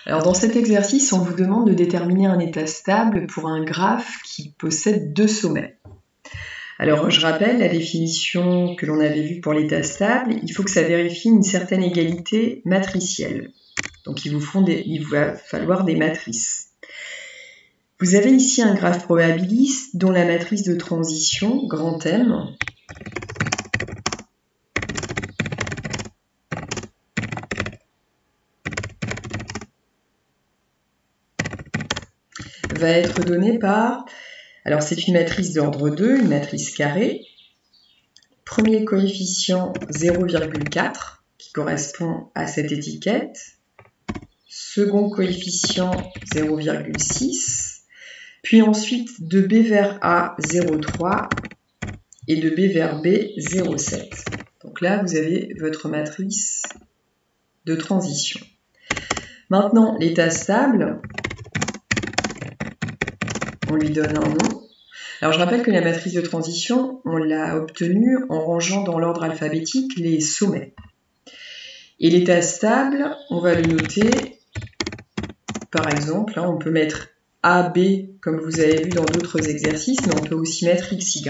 Alors dans cet exercice, on vous demande de déterminer un état stable pour un graphe qui possède deux sommets. Alors je rappelle la définition que l'on avait vue pour l'état stable, il faut que ça vérifie une certaine égalité matricielle. Donc il vous va falloir des matrices. Vous avez ici un graphe probabiliste dont la matrice de transition, grand M, va être donnée par, alors c'est une matrice d'ordre 2, une matrice carrée, premier coefficient 0,4 qui correspond à cette étiquette, second coefficient 0,6, puis ensuite de B vers A 0,3 et de B vers B 0,7. Donc là vous avez votre matrice de transition. Maintenant l'état stable, on lui donne un nom. Alors je rappelle que la matrice de transition, on l'a obtenue en rangeant dans l'ordre alphabétique les sommets. Et l'état stable, on va le noter, par exemple, on peut mettre AB, comme vous avez vu dans d'autres exercices, mais on peut aussi mettre XY.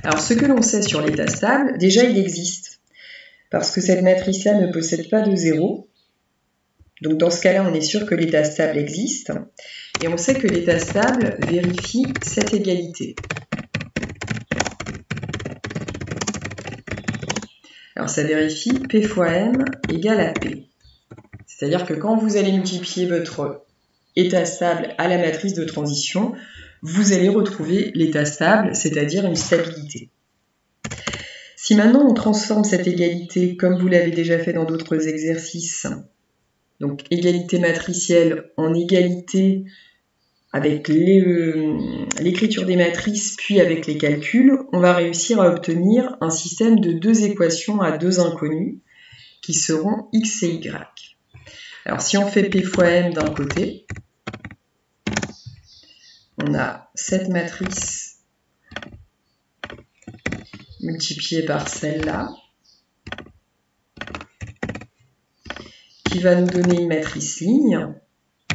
Alors ce que l'on sait sur l'état stable, déjà il existe, parce que cette matrice-là ne possède pas de zéro. Donc dans ce cas-là, on est sûr que l'état stable existe. Et on sait que l'état stable vérifie cette égalité. Alors ça vérifie P fois M égale à P. C'est-à-dire que quand vous allez multiplier votre état stable à la matrice de transition, vous allez retrouver l'état stable, c'est-à-dire une stabilité. Si maintenant on transforme cette égalité, comme vous l'avez déjà fait dans d'autres exercices, donc égalité matricielle en égalité avec l'écriture des matrices, puis avec les calculs, on va réussir à obtenir un système de deux équations à deux inconnus, qui seront x et y. Alors si on fait P fois M d'un côté, on a cette matrice multipliée par celle-là, qui va nous donner une matrice ligne,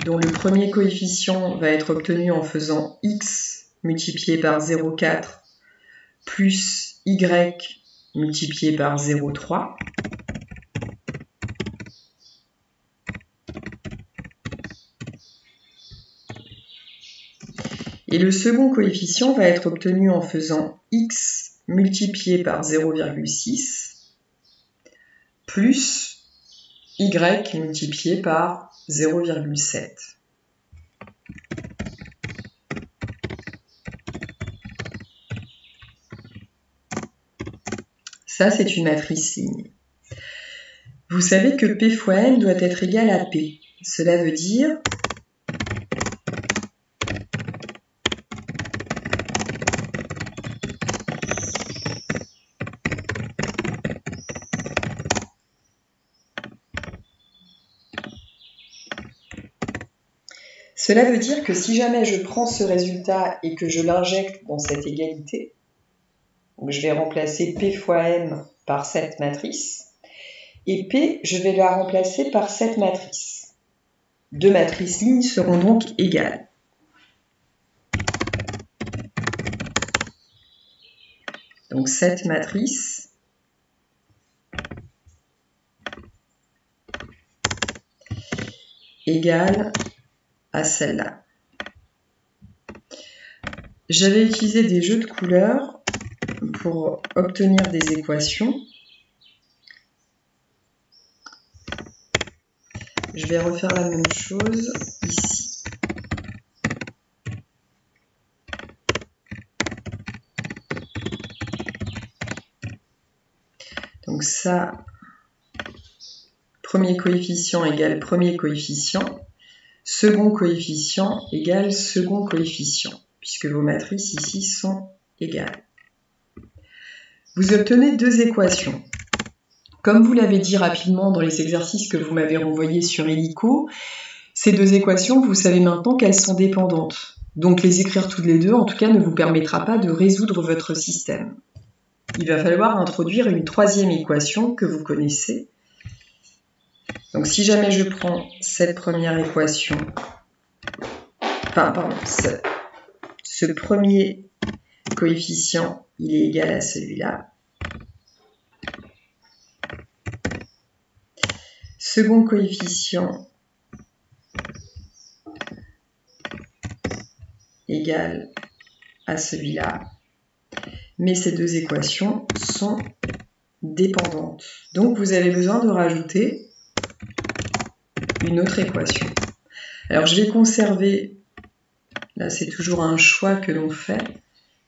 dont le premier coefficient va être obtenu en faisant x multiplié par 0,4 plus y multiplié par 0,3. Et le second coefficient va être obtenu en faisant x multiplié par 0,6 plus y multiplié par 0,7. Ça, c'est une matrice ligne. Vous savez que P fois N doit être égal à P. Cela veut dire que si jamais je prends ce résultat et que je l'injecte dans cette égalité, donc je vais remplacer P fois M par cette matrice, et P, je vais la remplacer par cette matrice. Deux matrices lignes seront donc égales. Donc cette matrice égale à celle-là. J'avais utilisé des jeux de couleurs pour obtenir des équations. Je vais refaire la même chose ici. Donc ça, premier coefficient égale premier coefficient, second coefficient égale second coefficient, puisque vos matrices ici sont égales. Vous obtenez deux équations. Comme vous l'avez dit rapidement dans les exercices que vous m'avez renvoyés sur Helico, ces deux équations, vous savez maintenant qu'elles sont dépendantes. Donc les écrire toutes les deux, en tout cas, ne vous permettra pas de résoudre votre système. Il va falloir introduire une troisième équation que vous connaissez, Donc si jamais je prends cette première équation, ce premier coefficient, il est égal à celui-là. Second coefficient égal à celui-là. Mais ces deux équations sont dépendantes. Donc vous avez besoin de rajouter une autre équation. Alors je vais conserver, là c'est toujours un choix que l'on fait,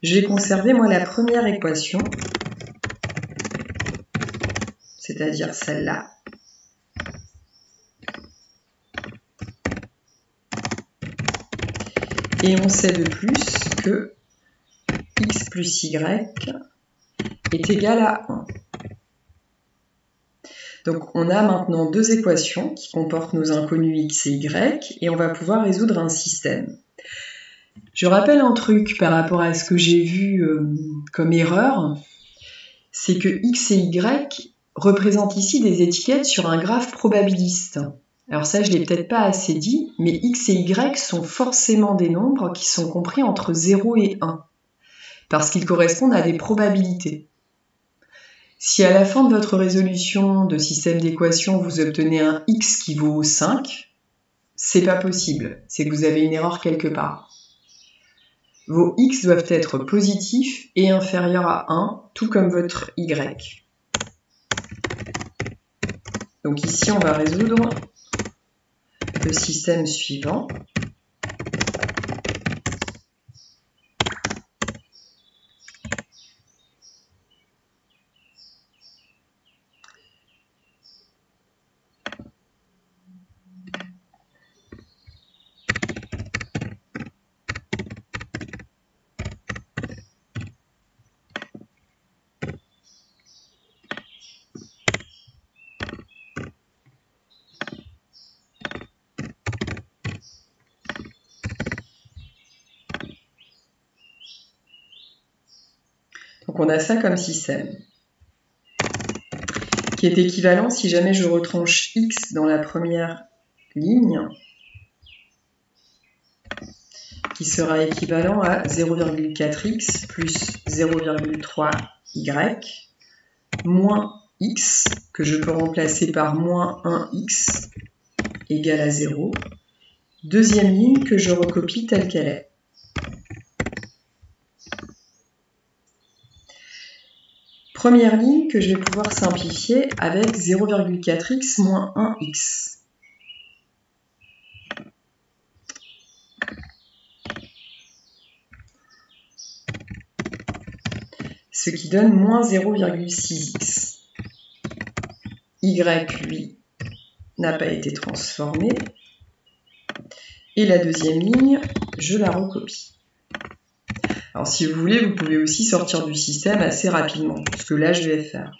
je vais conserver moi la première équation, c'est-à-dire celle-là. Et on sait de plus que x plus y est égal à 1. Donc on a maintenant deux équations qui comportent nos inconnus x et y, et on va pouvoir résoudre un système. Je rappelle un truc par rapport à ce que j'ai vu comme erreur, c'est que x et y représentent ici des étiquettes sur un graphe probabiliste. Alors ça, je ne l'ai peut-être pas assez dit, mais x et y sont forcément des nombres qui sont compris entre 0 et 1, parce qu'ils correspondent à des probabilités. Si à la fin de votre résolution de système d'équations, vous obtenez un x qui vaut 5, c'est pas possible, c'est que vous avez une erreur quelque part. Vos x doivent être positifs et inférieurs à 1, tout comme votre y. Donc ici, on va résoudre le système suivant. Donc on a ça comme système, qui est équivalent si jamais je retranche x dans la première ligne, qui sera équivalent à 0,4x plus 0,3y, moins x, que je peux remplacer par moins 1x, égale à 0. Deuxième ligne que je recopie telle qu'elle est. Première ligne que je vais pouvoir simplifier avec 0,4x moins 1x. Ce qui donne moins 0,6x. Y, lui, n'a pas été transformé. Et la deuxième ligne, je la recopie. Alors si vous voulez, vous pouvez aussi sortir du système assez rapidement, ce que là je vais faire.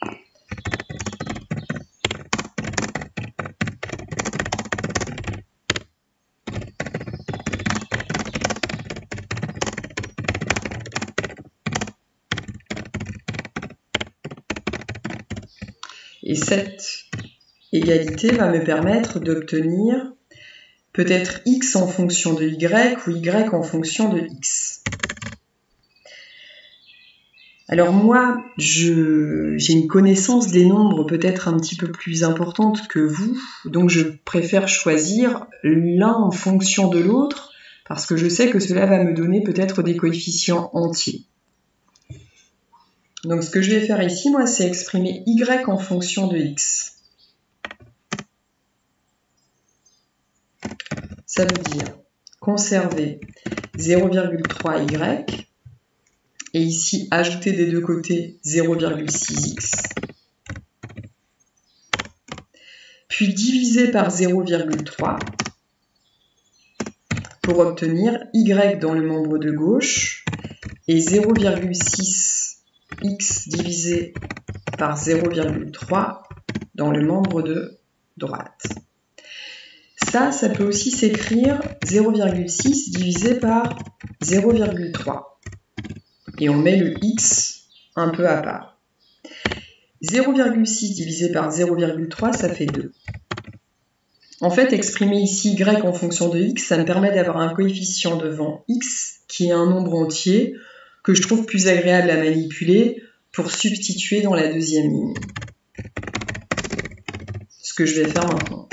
Et cette égalité va me permettre d'obtenir peut-être x en fonction de y ou y en fonction de x. Alors moi, j'ai une connaissance des nombres peut-être un petit peu plus importante que vous, donc je préfère choisir l'un en fonction de l'autre, parce que je sais que cela va me donner peut-être des coefficients entiers. Donc ce que je vais faire ici, moi, c'est exprimer y en fonction de x. Ça veut dire conserver 0,3y, et ici, ajouter des deux côtés 0,6x, puis diviser par 0,3 pour obtenir y dans le membre de gauche et 0,6x divisé par 0,3 dans le membre de droite. Ça peut aussi s'écrire 0,6 divisé par 0,3. Et on met le x un peu à part. 0,6 divisé par 0,3, ça fait 2. En fait, exprimer ici y en fonction de x, ça me permet d'avoir un coefficient devant x qui est un nombre entier que je trouve plus agréable à manipuler pour substituer dans la deuxième ligne. Ce que je vais faire maintenant.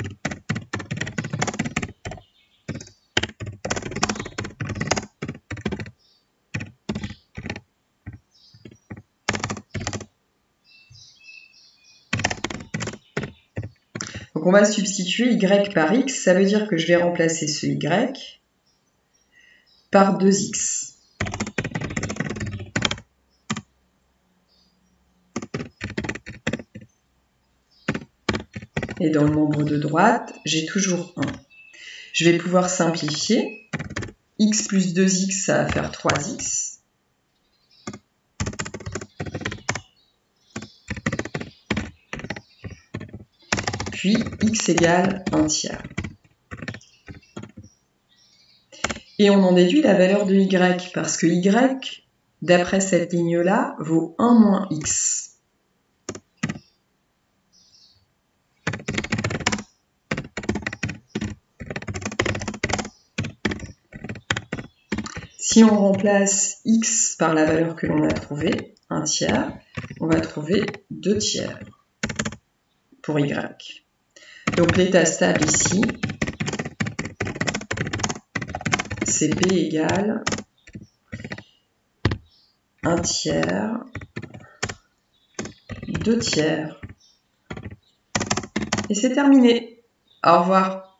Donc on va substituer y par x, ça veut dire que je vais remplacer ce y par 2x. Et dans le nombre de droite, j'ai toujours 1. Je vais pouvoir simplifier. X plus 2x, ça va faire 3x. Puis x égale 1 tiers. Et on en déduit la valeur de y, parce que y, d'après cette ligne-là, vaut 1 moins x. Si on remplace x par la valeur que l'on a trouvée, 1 tiers, on va trouver 2 tiers pour y. Donc l'état stable ici, c'est P égale 1 tiers, 2 tiers. Et c'est terminé. Au revoir.